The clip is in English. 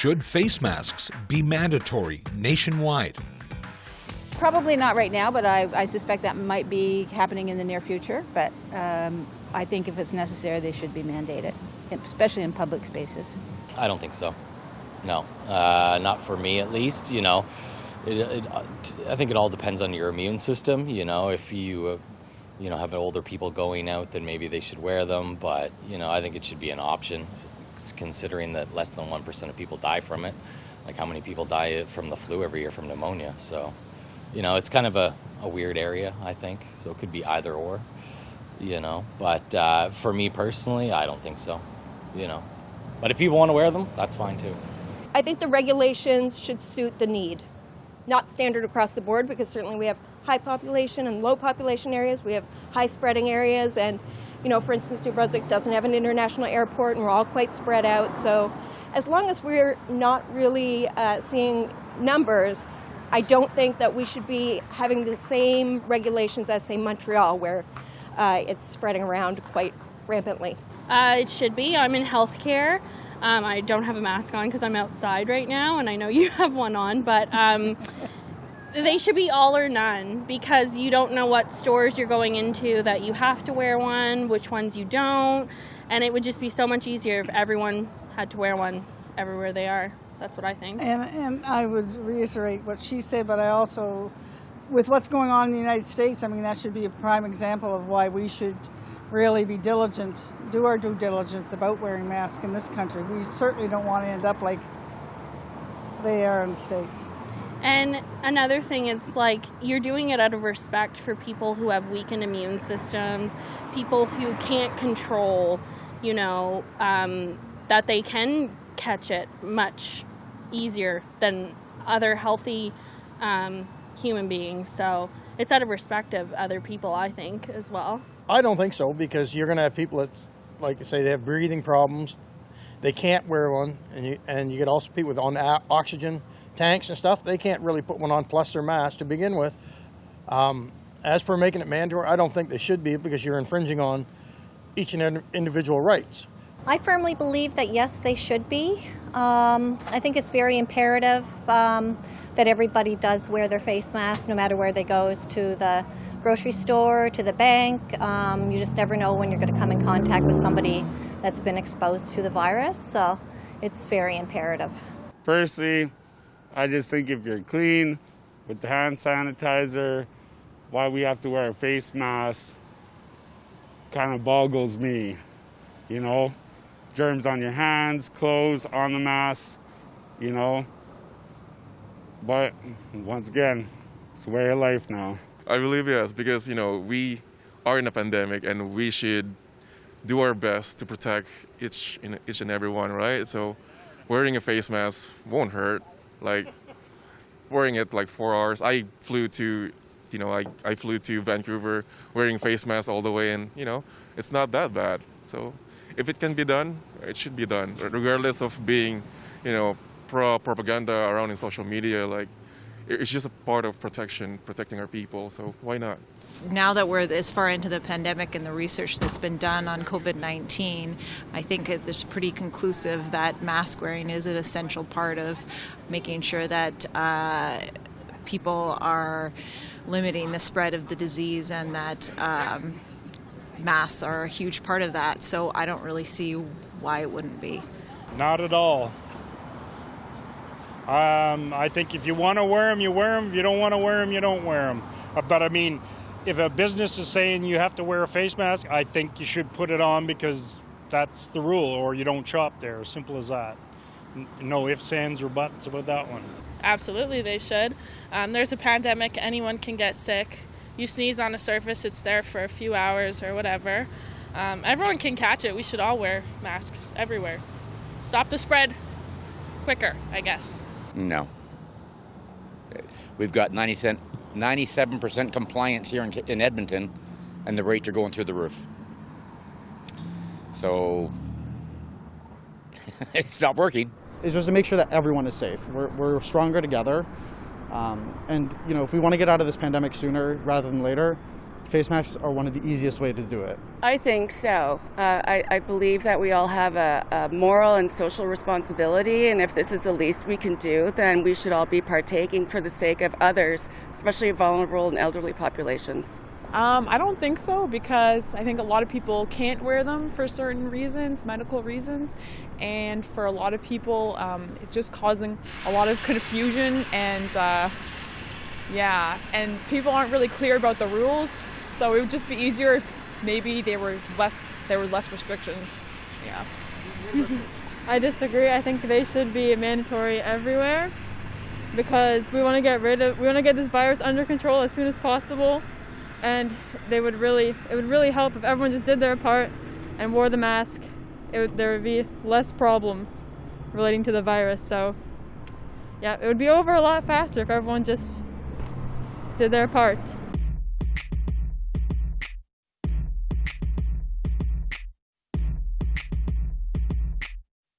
Should face masks be mandatory nationwide? Probably not right now, but I suspect that might be happening in the near future. But I think if it's necessary, they should be mandated, especially in public spaces. I don't think so. No, not for me at least. You know, I think it all depends on your immune system. You know, if you have older people going out, then maybe they should wear them. But I think it should be an option, considering that less than 1% of people die from it. Like how many people die from the flu every year from pneumonia? So, it's kind of a weird area, I think. So it could be either or. But for me personally, I don't think so. But if people want to wear them, that's fine too. I think the regulations should suit the need, not standard across the board, because certainly we have high population and low population areas. We have high spreading areas, and for instance, New Brunswick doesn't have an international airport, and we're all quite spread out. So as long as we're not really seeing numbers, I don't think that we should be having the same regulations as, say, Montreal, where it's spreading around quite rampantly. It should be. I'm in healthcare. I don't have a mask on because I'm outside right now, and I know you have one on, but they should be all or none, because you don't know what stores you're going into that you have to wear one, which ones you don't, and it would just be so much easier if everyone had to wear one everywhere they are. That's what I think. And I would reiterate what she said, but I also, with what's going on in the United States, that should be a prime example of why we should really be diligent, do our due diligence about wearing masks in this country. We certainly don't want to end up like they are in the States. And another thing, it's like you're doing it out of respect for people who have weakened immune systems, people who can't control, that they can catch it much easier than other healthy human beings. So it's out of respect of other people, I think, as well. I don't think so, because you're going to have people that, like you say, they have breathing problems. They can't wear one, and you get also people with on oxygen tanks and stuff. They can't really put one on plus their mask to begin with. As for making it mandatory, I don't think they should be, because you're infringing on each and every individual rights. I firmly believe that yes, they should be. I think it's very imperative that everybody does wear their face mask, no matter where they go, to the grocery store, to the bank. You just never know when you're going to come in contact with somebody that's been exposed to the virus, so it's very imperative. Personally, I just think if you're clean with the hand sanitizer, why we have to wear a face mask kind of boggles me, Germs on your hands, clothes, on the mask, But once again, it's a way of life now. I believe yes, because we are in a pandemic, and we should do our best to protect each and every one, right? So wearing a face mask won't hurt. Like wearing it like 4 hours. I flew to Vancouver wearing face masks all the way, and it's not that bad. So if it can be done, it should be done, regardless of being propaganda around in social media. Like, it's just a part of protecting our people, so why not? Now that we're this far into the pandemic and the research that's been done on COVID-19, I think it's pretty conclusive that mask wearing is an essential part of making sure that people are limiting the spread of the disease, and that masks are a huge part of that. So I don't really see why it wouldn't be. Not at all. I think if you want to wear them, you wear them. If you don't want to wear them, you don't wear them. But if a business is saying you have to wear a face mask, I think you should put it on, because that's the rule, or you don't shop there. Simple as that. No ifs, ands, or buts about that one. Absolutely, they should. There's a pandemic. Anyone can get sick. You sneeze on a surface, it's there for a few hours or whatever. Everyone can catch it. We should all wear masks everywhere. Stop the spread quicker, I guess. No. We've got 97% compliance here in Edmonton, and the rates are going through the roof. So it's not working. It's just to make sure that everyone is safe. We're stronger together. And if we want to get out of this pandemic sooner rather than later, face masks are one of the easiest ways to do it. I think so. I believe that we all have a moral and social responsibility, and if this is the least we can do, then we should all be partaking for the sake of others, especially vulnerable and elderly populations. I don't think so, because I think a lot of people can't wear them for certain reasons, medical reasons, and for a lot of people it's just causing a lot of confusion, and and people aren't really clear about the rules, so it would just be easier if maybe there were less restrictions. Yeah. I disagree. I think they should be mandatory everywhere, because we want to get this virus under control as soon as possible, and it would really help if everyone just did their part and wore the mask. There would be less problems relating to the virus. So yeah, it would be over a lot faster if everyone just did their part.